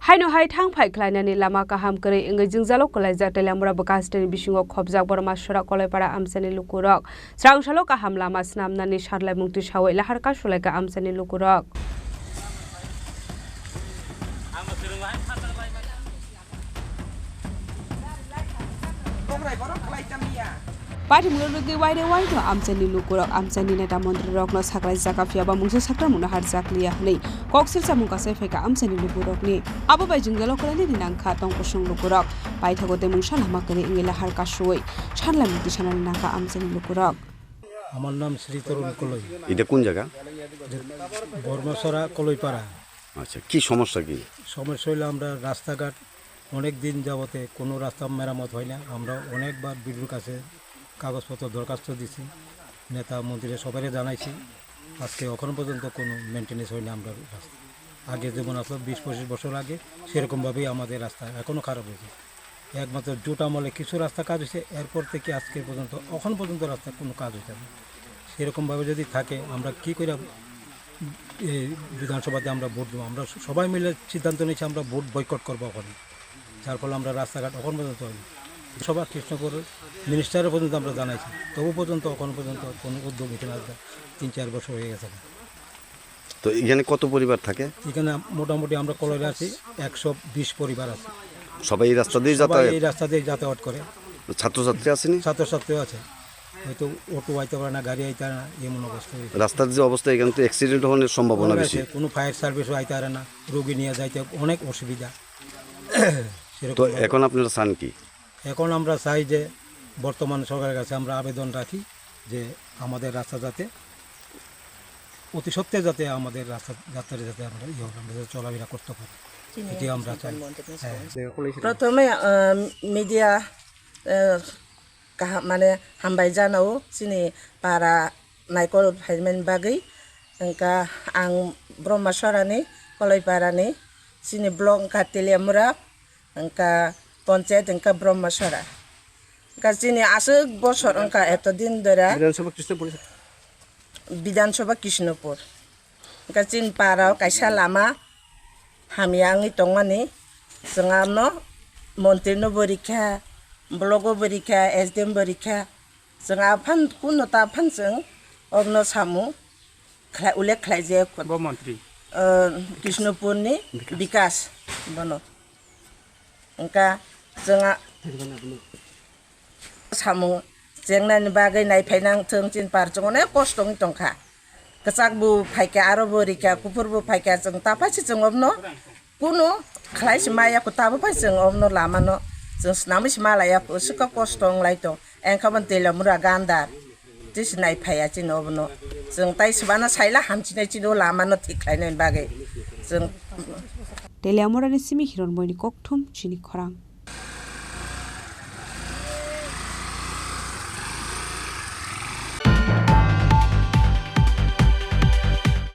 Haino hai thang phai khlainani lama kaham kare ingai jingjalo kolaijak telamura bakasteni bisingo khobjak borma sora kolaipara amsani lukurok srangshalo kaham lama snamnani sarlai mungti sawai laharka sulaika amsani lukurok Party mulai wai to amsani lukurok amsani neta menteri rokno saklai jaka fiaba mungse sakra muna har jakliya nei koksir samung kasai feka amsani lukurok ni abo bai jinggalo kolani dinangkha tongkusung lukurok pai thagote mungsa lama kare ingela har kasui sarlai mungti sanani nangka amsani lukurok আমার নাম শ্রী তরুণ কলই এটা কোন জায়গা বর্মসরা কলইপাড়া আচ্ছা কি সমস্যা কি সমস্যা হইলো আমরা রাস্তাঘাট অনেক দিন যাবতে কোনো রাস্তা মেরামত হয় না আমরা অনেকবার বিডিওর কাছে কাগজপত্র দরখাস্ত দিছি নেতা মন্ত্রী সবাইকে জানাইছি আজকে এখনো পর্যন্ত কোনো মেইনটেনেন্স হয় না আমরা রাস্তা আগে যেমন আসলো 20-25 বছর আগে সেরকমভাবেই আমাদের রাস্তা এখনও খারাপ হয়েছে একমাত্র জোট আমলে কিছু রাস্তা কাজ হয়েছে এরপর থেকে আজকে পর্যন্ত এখন পর্যন্ত রাস্তা কোনো কাজ হয়েছে না সেরকমভাবে যদি থাকে আমরা কী করে বিধানসভাতে আমরা ভোট দেবো আমরা সবাই মিলে সিদ্ধান্ত নিয়েছি আমরা ভোট বয়কট করবো ওখানে যার ফলে আমরা রাস্তাঘাট এখন পর্যন্ত হয়নি সবার কৃষ্ণপুর মিনিস্টারের পর্যন্ত আমরা জানাইছি তবু পর্যন্ত এখন পর্যন্ত কোনো উদ্যোগ নিতে না 3-4 বছর হয়ে গেছে তো এখানে কত পরিবার থাকে এখানে মোটামুটি আমরা কলেজে আছি 120 পরিবার আছে সবাই এই রাস্তা দিয়ে যাতায়াত এই রাস্তা দিয়ে যাতায়াত করে ছাত্রছাত্রী আসেনি ছাত্রছাত্রী আছে হয়তো অটো আইতে পারে না গাড়ি আইতে পারে না এমন অবস্থা রাস্তার যে অবস্থা এখানে তো অ্যাক্সিডেন্ট হওয়ার সম্ভাবনা বেশি কোনো ফায়ার সার্ভিসও আইতে পারে না রোগী নিয়ে যাইতে অনেক অসুবিধা তো এখন আপনারা চান কি এখন আমরা চাই যে বর্তমান সরকারের কাছে আমরা আবেদন রাখি যে আমাদের রাস্তা যাতে অতি সত্ত্বে যাতে আমাদের রাস্তা যাত্রায় যাতে আমরা চলাফেরা করতে পারি এটি আমরা চাই প্রথমে মিডিয়া মানে হামবাই জানাও চিনি পারা নাইকল ফাইমেন বাগै ओंका आं ब्रह्मसरानि कलैपारानि चिनि ब्लक ओंका तेलियामुरा ओंका पन्चायत ओंका ब्रह्मसरा ओंका चिनि आसो बसर ओंका एत दिन धरा विधानसभा कृष्णपुर ओंका चिन पाराव कायसा लामा हामियांगि तंगानि जोंहानो मन्त्रिनो बरिखा ब्लक बरिखा एसडीएम बरिखा जोंहा फान कुनता फानजों अग्न सामु उल्लेख खालायजे मन्त्री कृष्णपुरनि विकास बनो ओंका जोंहा सामु जेंनानि बागै नायफायनांथों चिन पारजों अनेक खस्थ'नि दंखा गचाकबो फायखा आरो बरिखा कुफुरबो फायखा जों ताफायसे जों अबनो कुनु खालायसे मायाखौ ताबो फाय जों अबनो लामानो जों स्नामिस मालायाखौ सुखा खस्थ'ं लायतो एंखाबन तेलामुरा गान्दार जिस नायफाया चिन अबनो जों ताइसबाना साइला हामचिनाय चिनो लामानो थिक खालायनायनि बागै जों तेलामुरानि सिमि हिरन बयनि ककथुम चिनि खरां